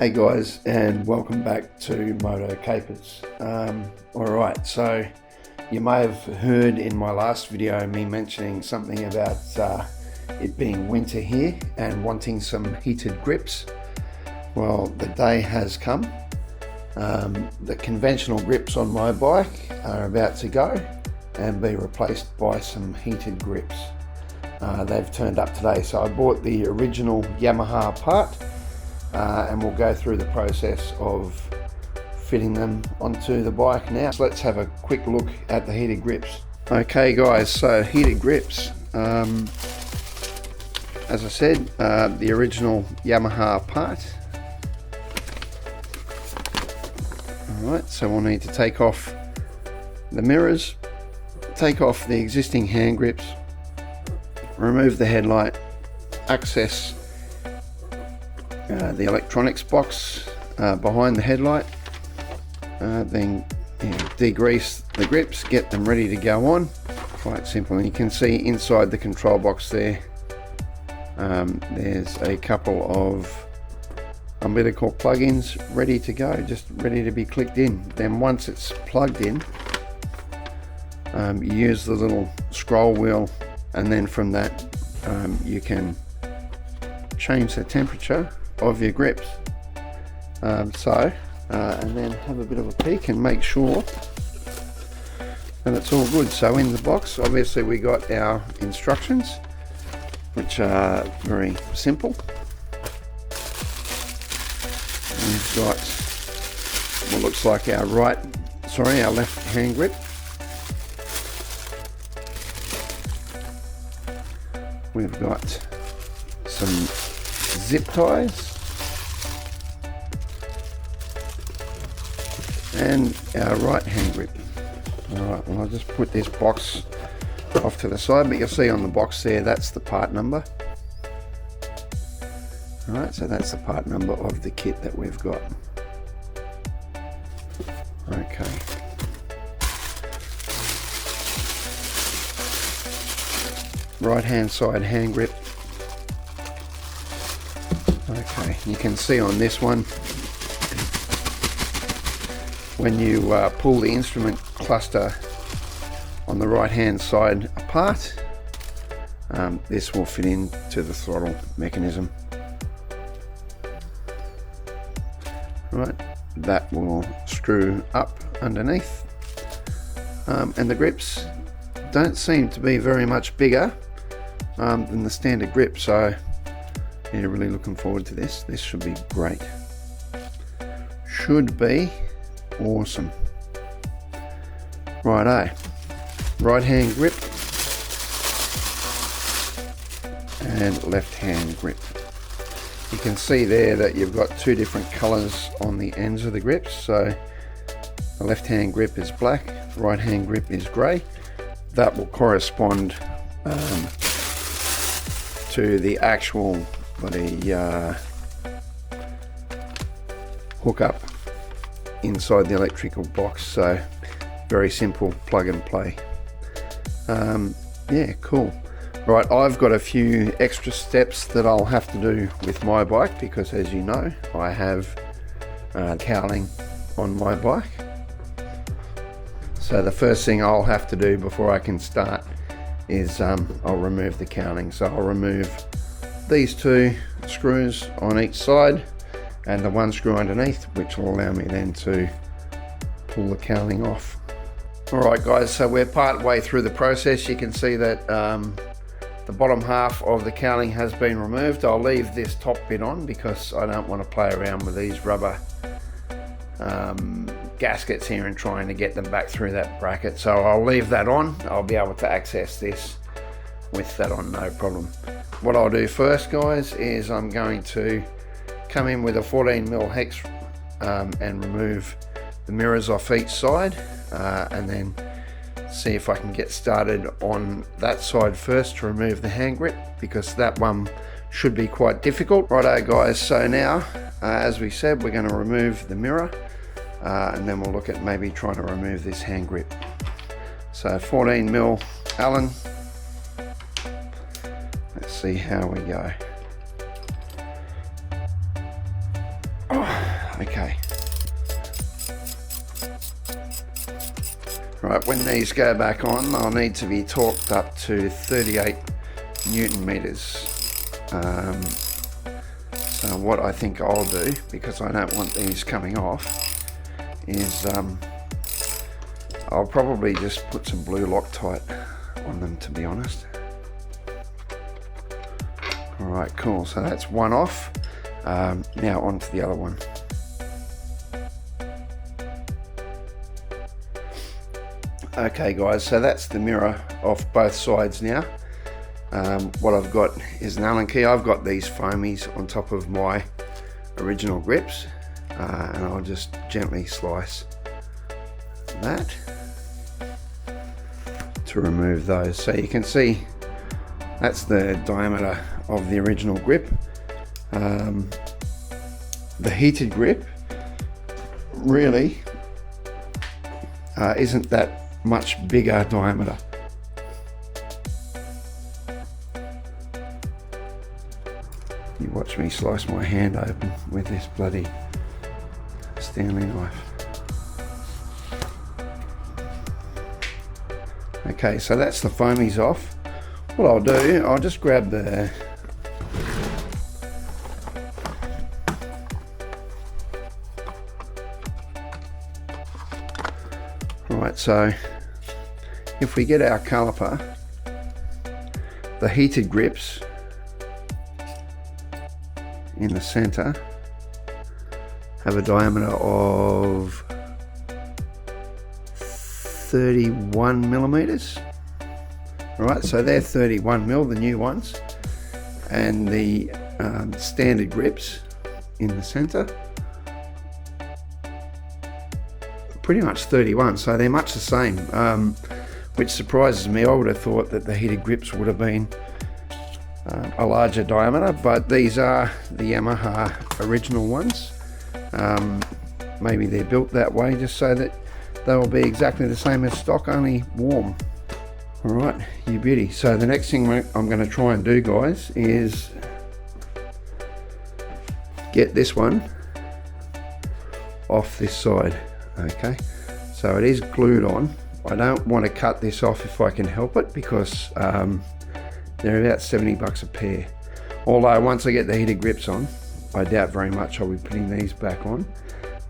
Hey guys, and welcome back to Moto Capers. Alright, so you may have heard in my last video me mentioning something about it being winter here and wanting some heated grips. Well, the day has come. The conventional grips on my bike are about to go and be replaced by some heated grips. They've turned up today, so I bought the original Yamaha part. And we'll go through the process of fitting them onto the bike now. So let's have a quick look at the heated grips. Okay guys, so heated grips. As I said, the original Yamaha part. Alright, so we'll need to take off the mirrors, take off the existing hand grips, remove the headlight, access the electronics box behind the headlight, then degrease the grips, get them ready to go on. Quite simple. And you can see inside the control box there, there's a couple of umbilical plug-ins ready to go, just ready to be clicked in. Then once it's plugged in, you use the little scroll wheel, and then from that you can change the temperature of your grips. And then have a bit of a peek and make sure that it's all good. So in the box, obviously we got our instructions, which are very simple. We've got what looks like our left hand grip. We've got some zip ties and our right hand grip. Alright, well I'll just put this box off to the side, but you'll see on the box there, that's the part number. Alright, so that's the part number of the kit that we've got. Okay. Right hand side hand grip. Okay, you can see on this one, when you pull the instrument cluster on the right hand side apart, this will fit into the throttle mechanism. Right, that will screw up underneath, and the grips don't seem to be very much bigger than the standard grip, so yeah, really looking forward to this. This should be great. Should be awesome. Righto. Right hand grip and left hand grip. You can see there that you've got two different colors on the ends of the grips. So the left hand grip is black, the right hand grip is gray. That will correspond to the actual hook up inside the electrical box. So very simple, plug and play. Yeah, cool. Right, I've got a few extra steps that I'll have to do with my bike, because as you know, I have cowling on my bike. So the first thing I'll have to do before I can start is I'll remove the cowling. So I'll remove these two screws on each side and the one screw underneath, which will allow me then to pull the cowling off. Alright guys, so we're part way through the process. You can see that the bottom half of the cowling has been removed. I'll leave this top bit on because I don't want to play around with these rubber gaskets here and trying to get them back through that bracket. So I'll leave that on. I'll be able to access this with that on, no problem. What I'll do first guys is I'm going to come in with a 14mm hex and remove the mirrors off each side, and then see if I can get started on that side first to remove the hand grip, because that one should be quite difficult. Righto guys, so now as we said, we're going to remove the mirror, and then we'll look at maybe trying to remove this hand grip. So 14mm Allen. Let's see how we go. Oh. Okay. Right, when these go back on, they'll need to be torqued up to 38 Newton meters. So what I think I'll do, because I don't want these coming off, is I'll probably just put some blue Loctite on them, to be honest. Alright, cool, so that's one off. Now on to the other one. Okay guys, so that's the mirror off both sides now. What I've got is an Allen key. I've got these foamies on top of my original grips, and I'll just gently slice that to remove those. So you can see that's the diameter of the original grip. The heated grip really isn't that much bigger diameter. You watch me slice my hand open with this bloody Stanley knife. Okay, so that's the foamies off. What I'll do, I'll just grab the right, so if we get our caliper, the heated grips in the center have a diameter of 31 millimeters. Right, so they're 31 mil, the new ones, and the standard grips in the center pretty much 31, so they're much the same, which surprises me. I would have thought that the heated grips would have been a larger diameter, but these are the Yamaha original ones. Maybe they're built that way just so that they will be exactly the same as stock, only warm. Alright, you beauty. So the next thing I'm going to try and do, guys, is get this one off this side. Okay, so it is glued on. I don't want to cut this off if I can help it, because they're about 70 bucks a pair. Although once I get the heated grips on, I doubt very much I'll be putting these back on.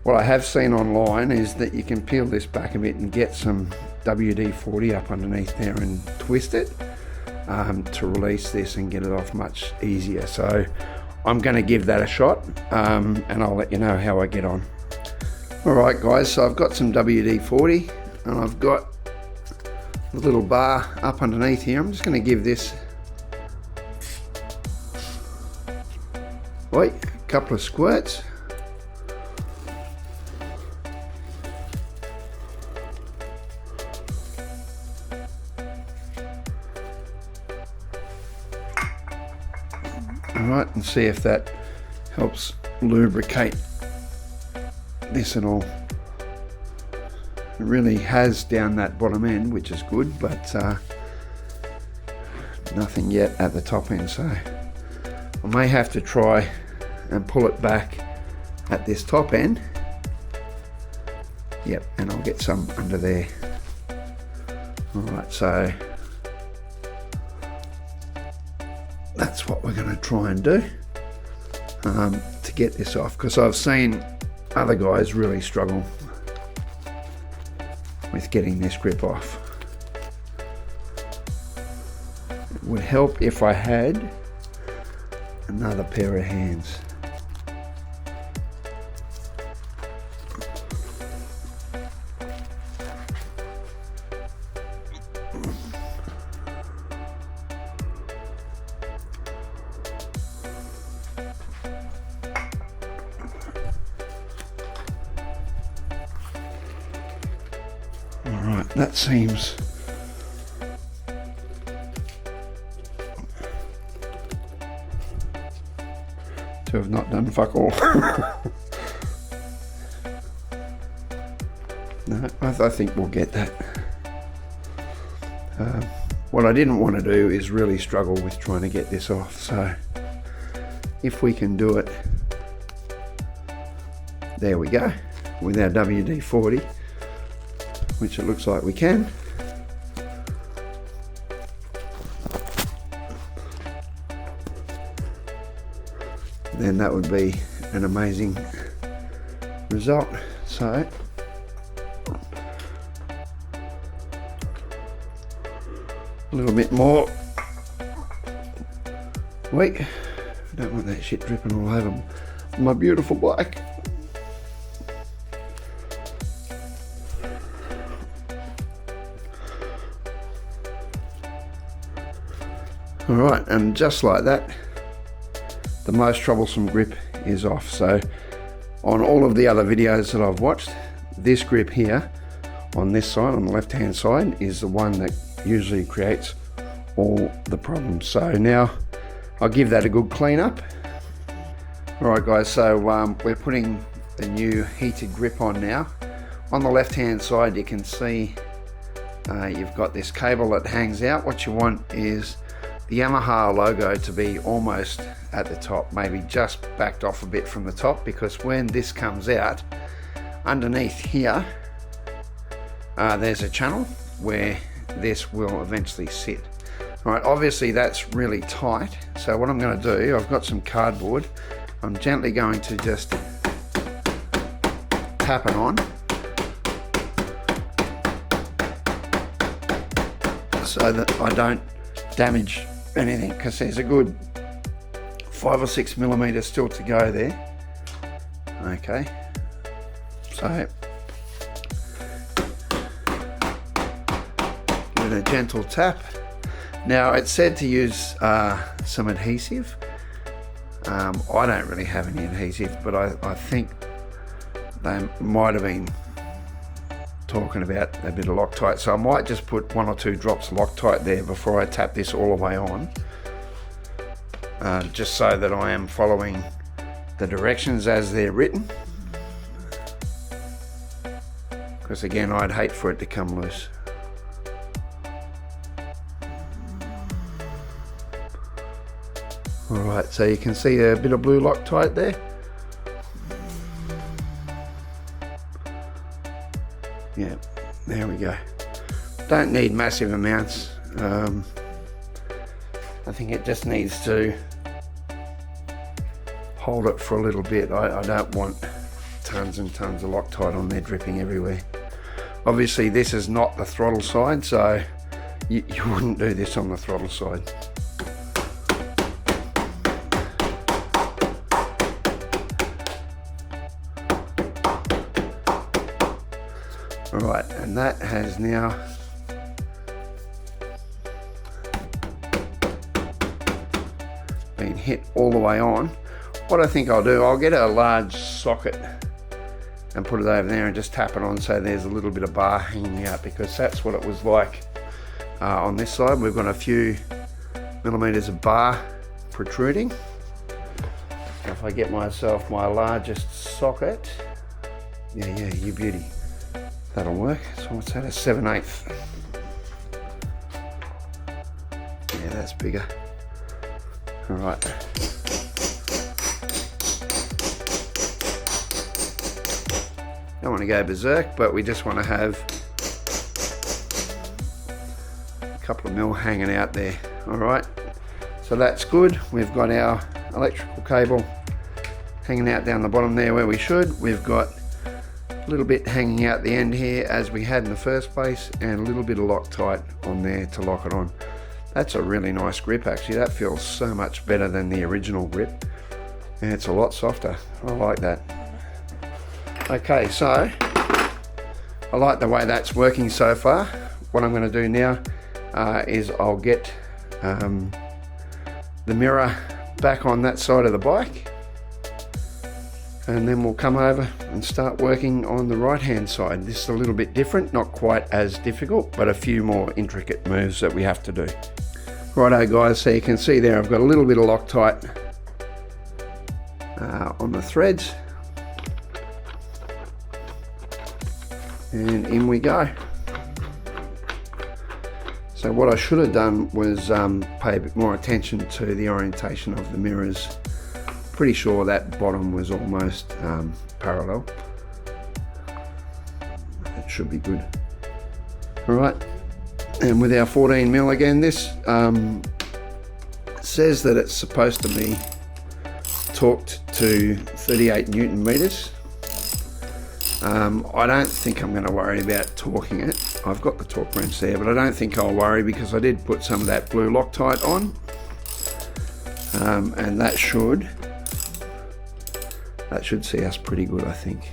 What I have seen online is that you can peel this back a bit and get some WD-40 up underneath there and twist it to release this and get it off much easier. So I'm going to give that a shot, and I'll let you know how I get on. Alright guys, so I've got some WD-40 and I've got a little bar up underneath here. I'm just going to give this a couple of squirts. Alright, and see if that helps lubricate this at all. It really has down that bottom end, which is good, but nothing yet at the top end, so I may have to try and pull it back at this top end. Yep, and I'll get some under there. Alright, so that's what we're going to try and do to get this off, because I've seen other guys really struggle with getting this grip off. It would help if I had another pair of hands. Alright, that seems to have not done fuck all. No, I think we'll get that. What I didn't want to do is really struggle with trying to get this off, so if we can do it There we go, with our WD-40, which it looks like we can. Then that would be an amazing result. So a little bit more. Wait, I don't want that shit dripping all over my beautiful bike. Alright, and just like that, the most troublesome grip is off. So on all of the other videos that I've watched, this grip here on this side, on the left hand side, is the one that usually creates all the problems. So now I'll give that a good clean up. Alright guys, so we're putting the new heated grip on now. On the left hand side you can see you've got this cable that hangs out. What you want is the Yamaha logo to be almost at the top, maybe just backed off a bit from the top, because when this comes out, underneath here there's a channel where this will eventually sit. Alright, obviously that's really tight, so what I'm going to do, I've got some cardboard, I'm gently going to just tap it on so that I don't damage anything, because there's a good 5 or 6 millimeters still to go there. Okay, so give it a gentle tap. Now it's said to use some adhesive. I don't really have any adhesive, but I think they might have been talking about a bit of Loctite, so I might just put 1 or 2 drops of Loctite there before I tap this all the way on, just so that I am following the directions as they're written, because again I'd hate for it to come loose. Alright, so you can see a bit of blue Loctite there. Yeah, there we go. Don't need massive amounts. I think it just needs to hold it for a little bit. I don't want tons and tons of Loctite on there dripping everywhere. Obviously this is not the throttle side, so you wouldn't do this on the throttle side. Alright, and that has now been hit all the way on. What I think I'll do, I'll get a large socket and put it over there and just tap it on so there's a little bit of bar hanging out, because that's what it was like on this side. We've got a few millimeters of bar protruding. If I get myself my largest socket, yeah, you beauty. That'll work. So what's that, a 7/8? Yeah, that's bigger. All right. Don't want to go berserk, but we just want to have a couple of mil hanging out there. All right. So that's good. We've got our electrical cable hanging out down the bottom there where we should. We've got a little bit hanging out the end here as we had in the first place, and a little bit of Loctite on there to lock it on. That's a really nice grip actually. That feels so much better than the original grip, and it's a lot softer. I like that. Okay, so I like the way that's working so far. What I'm going to do now is I'll get the mirror back on that side of the bike, and then we'll come over and start working on the right hand side. This is a little bit different, not quite as difficult, but a few more intricate moves that we have to do. Righto guys, so you can see there I've got a little bit of Loctite on the threads, and in we go. So what I should have done was pay a bit more attention to the orientation of the mirrors pretty sure that bottom was almost parallel. It should be good. Alright, and with our 14mm again, this says that it's supposed to be torqued to 38 Newton meters. I don't think I'm going to worry about torquing it. I've got the torque wrench there, but I don't think I'll worry because I did put some of that blue Loctite on, and that should see us pretty good, I think.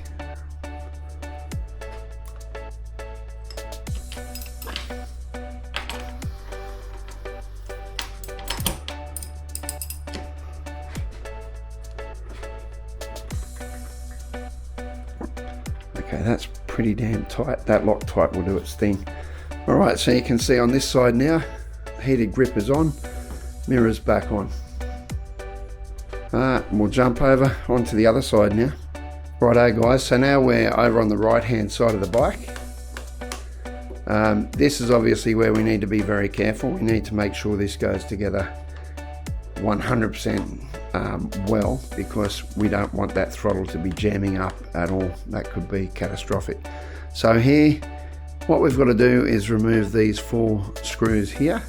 Okay, that's pretty damn tight. That Loctite will do its thing. Alright, so you can see on this side now, heated grip is on, mirrors back on. We'll jump over onto the other side now. Righto guys, so now we're over on the right hand side of the bike. This is obviously where we need to be very careful. We need to make sure this goes together 100% well, because we don't want that throttle to be jamming up at all. That could be catastrophic. So here, what we've got to do is remove these 4 screws here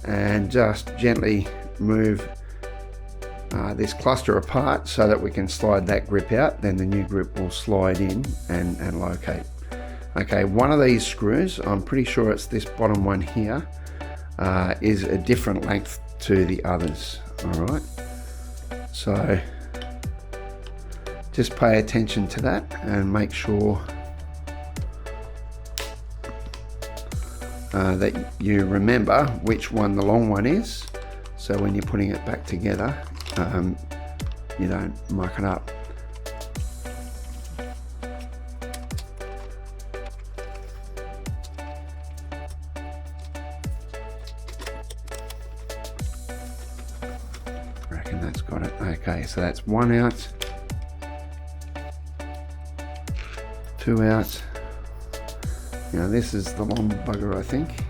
and just gently move this cluster apart so that we can slide that grip out. Then the new grip will slide in and locate. Okay, one of these screws, I'm pretty sure it's this bottom one here, is a different length to the others. Alright, so just pay attention to that and make sure that you remember which one the long one is, so when you're putting it back together you don't muck it up. I reckon that's got it. Okay, so that's 1 out, 2 out. Now this is the long bugger, I think.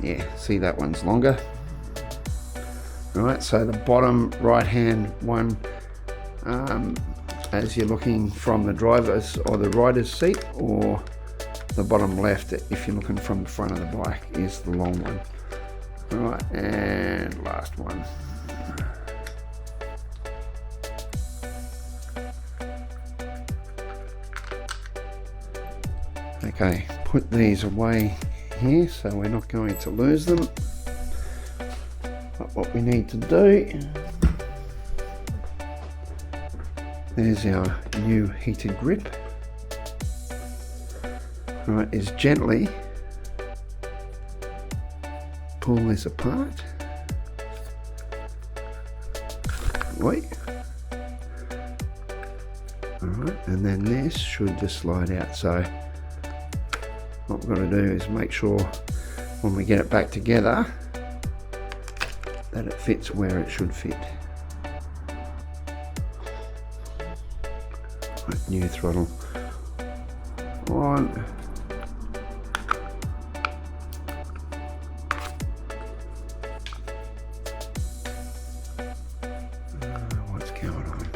Yeah, see, that one's longer. Right, so the bottom right hand one, as you're looking from the driver's or the rider's seat, or the bottom left if you're looking from the front of the bike, is the long one. Right, and last one. Okay, put these away here so we're not going to lose them. But what we need to do, there's our new heated grip. Right, is gently pull this apart. Wait. Alright, and then this should just slide out. So what we're going to do is make sure when we get it back together that it fits where it should fit. Right, new throttle on. What's going on?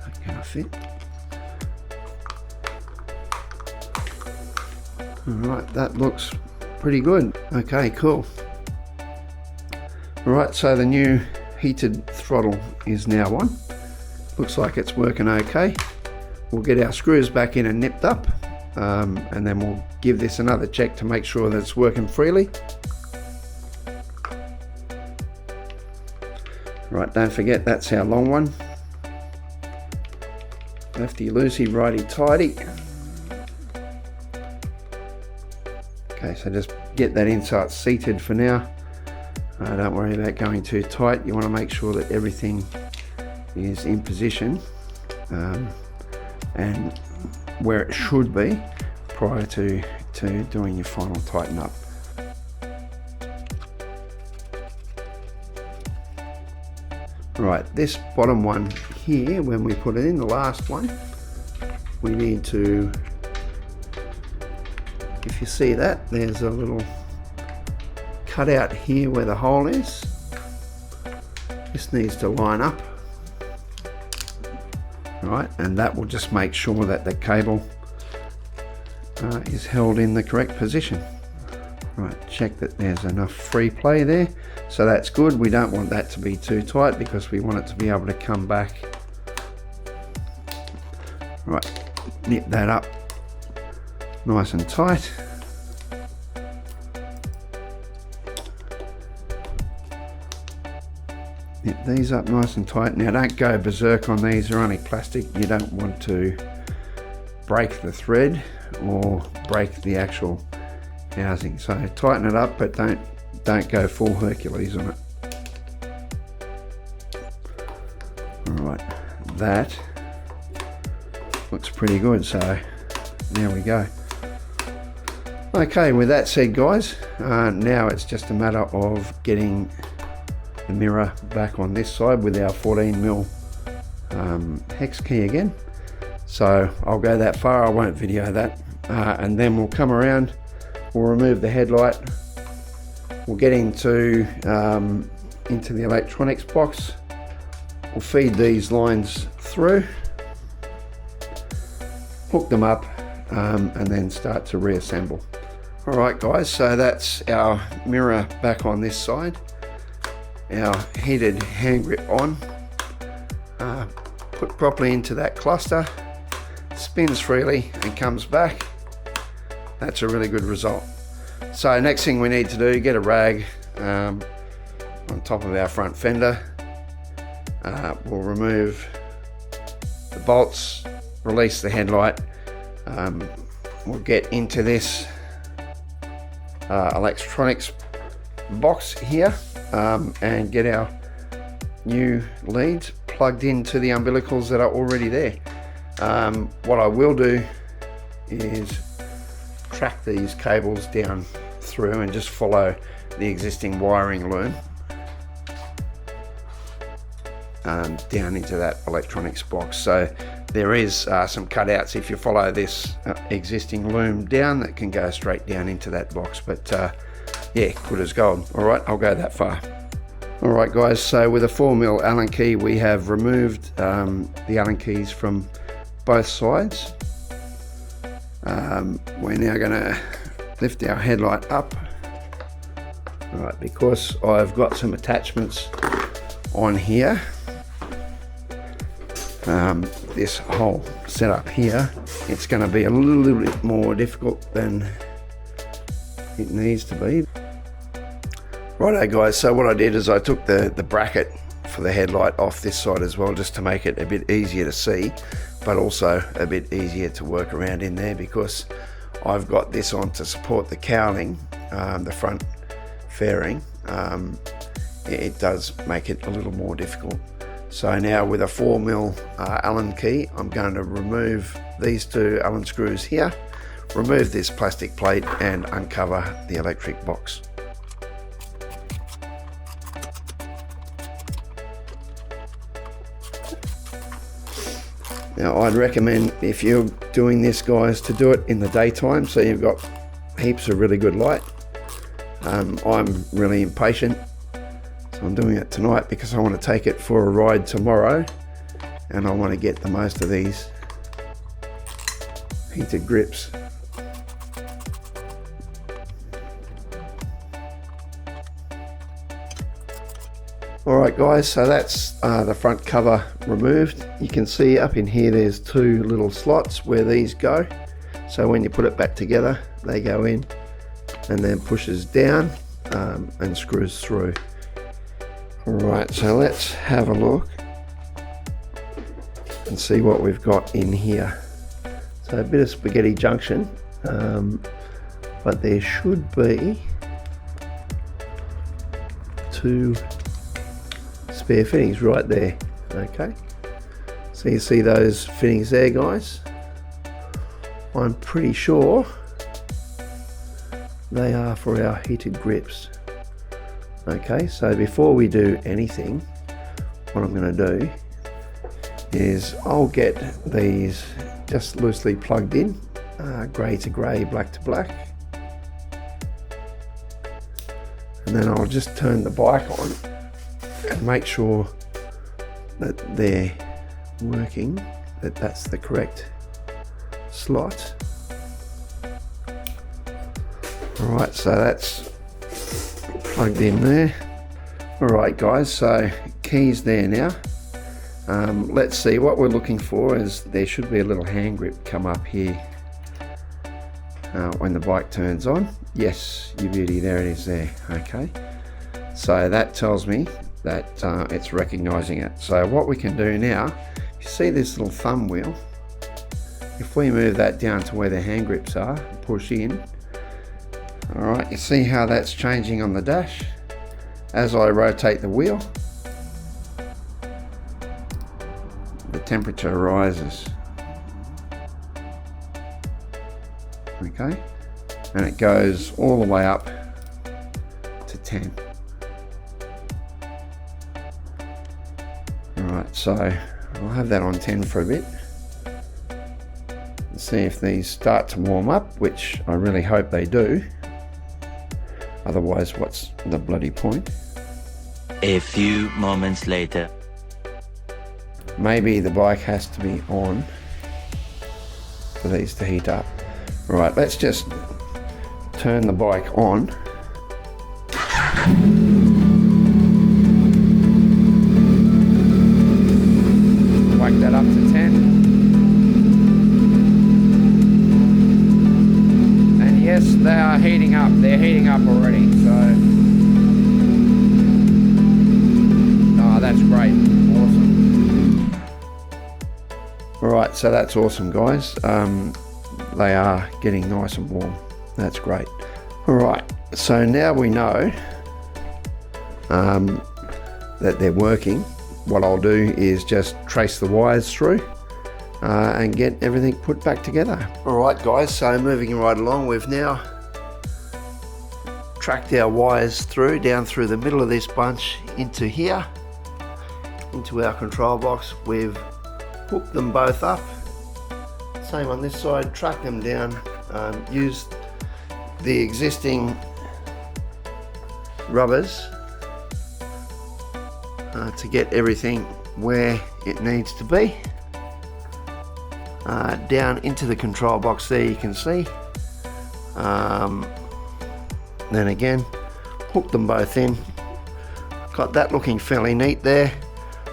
That gonna fit? Alright, that looks pretty good. Okay, cool. Alright, so the new heated throttle is now on. Looks like it's working okay. We'll get our screws back in and nipped up, and then we'll give this another check to make sure that it's working freely. Right, don't forget that's our long one. Lefty loosey, righty tighty. Okay, so just get that in so it's seated for now. Don't worry about going too tight. You want to make sure that everything is in position and where it should be prior to doing your final tighten up. Right, this bottom one here, when we put it in, the last one, we need to, if you see that, there's a little cut out here where the hole is. This needs to line up. Right, and that will just make sure that the cable is held in the correct position. Right, check that there's enough free play there, so that's good. We don't want that to be too tight because we want it to be able to come back. Right, nip that up nice and tight. Nip these up nice and tight. Now don't go berserk on these, they're only plastic. You don't want to break the thread or break the actual housing. So tighten it up, but don't go full Hercules on it. Alright, that looks pretty good, so there we go. Okay, with that said guys, now it's just a matter of getting the mirror back on this side with our 14mm hex key again. So I'll go that far, I won't video that, and then we'll come around, we'll remove the headlight, we'll get into the electronics box, we'll feed these lines through, hook them up, and then start to reassemble. Alright guys, so that's our mirror back on this side, our heated hand grip on, put properly into that cluster, spins freely and comes back. That's a really good result. So next thing we need to do, get a rag on top of our front fender. We'll remove the bolts, release the headlight. We'll get into this electronics box here and get our new leads plugged into the umbilicals that are already there. What I will do is track these cables down through and just follow the existing wiring loom down into that electronics box. So there is some cutouts if you follow this existing loom down that can go straight down into that box, but yeah, good as gold. Alright, I'll go that far. Alright guys, so with a 4mm Allen key we have removed the Allen keys from both sides. We're now going to lift our headlight up. Alright, because I've got some attachments on here, this whole setup here, it's going to be a little bit more difficult than it needs to be. Righto guys, so what I did is I took the bracket for the headlight off this side as well, just to make it a bit easier to see, but also a bit easier to work around in there, because I've got this on to support the cowling, the front fairing. It does make it a little more difficult. So now with a 4mm Allen key, I'm going to remove these two Allen screws here, remove this plastic plate and uncover the electric box. Now I'd recommend, if you're doing this guys, to do it in the daytime so you've got heaps of really good light. I'm really impatient, so I'm doing it tonight because I want to take it for a ride tomorrow and I want to get the most of these heated grips. Alright guys, so that's the front cover removed. You can see up in here there's two little slots where these go. So when you put it back together, they go in and then pushes down and screws through. Alright, so let's have a look and see what we've got in here. So a bit of spaghetti junction, but there should be two spare fittings right there. Okay, so you see those fittings there guys. I'm pretty sure they are for our heated grips. Okay, so before we do anything, what I'm going to do is I'll get these just loosely plugged in, grey to grey, black to black, and then I'll just turn the bike on and make sure that they're working, that that's the correct slot. Alright, so that's plugged in there. Alright guys, so keys there now. Let's see, what we're looking for is there should be a little hand grip come up here when the bike turns on. Yes, you beauty, there it is there. Okay, so that tells me that it's recognizing it. So what we can do now, you see this little thumb wheel, if we move that down to where the hand grips are, push in, alright, you see how that's changing on the dash as I rotate the wheel. The temperature rises. Okay, and it goes all the way up to 10. Alright, so I'll have that on 10 for a bit. Let's see if these start to warm up, which I really hope they do. Otherwise, what's the bloody point? A few moments later. Maybe the bike has to be on for these to heat up. Right, let's just turn the bike on. Whack that up to 10. And yes, they are heating up. They're heating up already, so. Oh, that's great. Awesome. Alright, so that's awesome, guys. They are getting nice and warm. That's great. Alright, so now we know that they're working. What I'll do is just trace the wires through and get everything put back together. Alright guys, so moving right along, we've now tracked our wires through, down through the middle of this bunch into here, into our control box. We've hooked them both up. Same on this side, track them down, used the existing rubbers to get everything where it needs to be. Down into the control box there, you can see. Then again, hook them both in. Got that looking fairly neat there.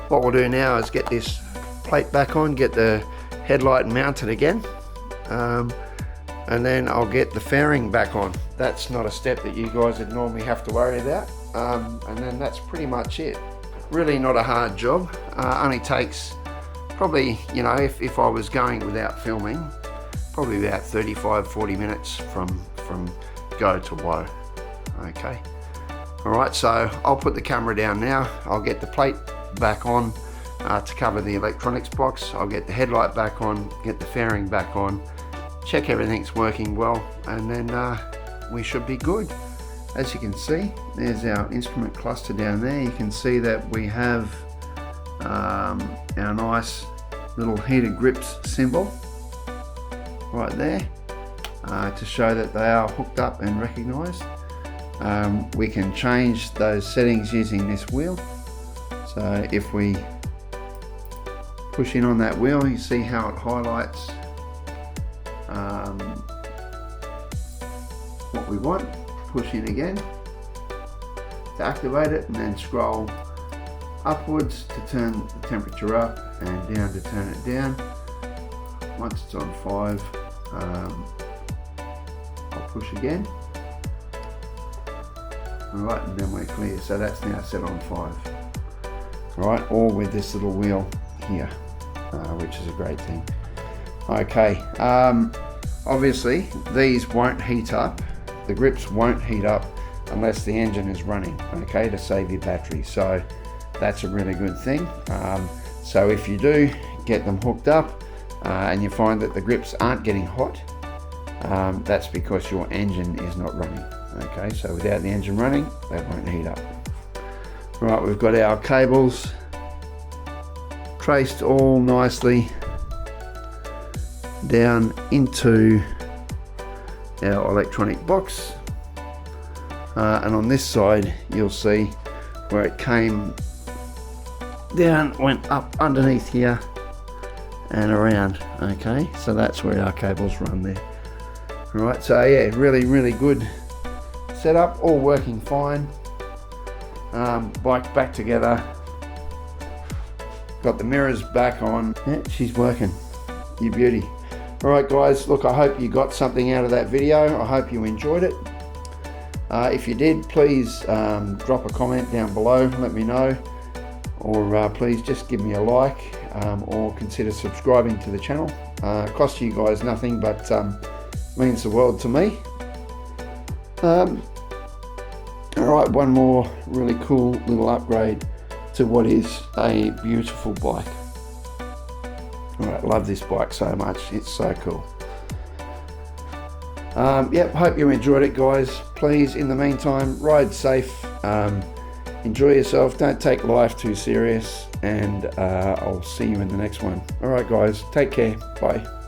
What we'll do now is get this plate back on, get the headlight mounted again, and then I'll get the fairing back on. That's not a step that you guys would normally have to worry about, and then that's pretty much it. Really not a hard job. Only takes probably, you know, if I was going without filming, probably about 35-40 minutes from go to woe. Okay, alright, so I'll put the camera down now. I'll get the plate back on to cover the electronics box. I'll get the headlight back on, get the fairing back on, check everything's working well, and then we should be good. As you can see, there's our instrument cluster down there. You can see that we have our nice little heated grips symbol right there to show that they are hooked up and recognized. We can change those settings using this wheel. So if we push in on that wheel, you see how it highlights what we want. Push in again to activate it, and then scroll upwards to turn the temperature up, and down to turn it down. Once it's on 5, I'll push again. Alright, and then we're clear. So that's now set on 5. Alright, all with this little wheel here, which is a great thing. Okay, obviously these won't heat up. The grips won't heat up unless the engine is running, okay, to save your battery. So that's a really good thing. So if you do get them hooked up and you find that the grips aren't getting hot, that's because your engine is not running. Okay, so without the engine running, they won't heat up. Right, we've got our cables traced all nicely down into our electronic box. and on this side you'll see where it came down, went up underneath here and around. Okay, so that's where our cables run there. Right, so yeah, really good setup, all working fine. Bike back together, got the mirrors back on. Yeah, she's working, you beauty. Alright guys, look, I hope you got something out of that video. I hope you enjoyed it. If you did, please drop a comment down below, let me know, or please just give me a like, or consider subscribing to the channel. It costs you guys nothing, but means the world to me. Alright, one more really cool little upgrade to what is a beautiful bike. Alright, love this bike so much, it's so cool. Yep, hope you enjoyed it guys. Please, in the meantime, ride safe, enjoy yourself, don't take life too serious, and I'll see you in the next one. Alright guys, take care, bye.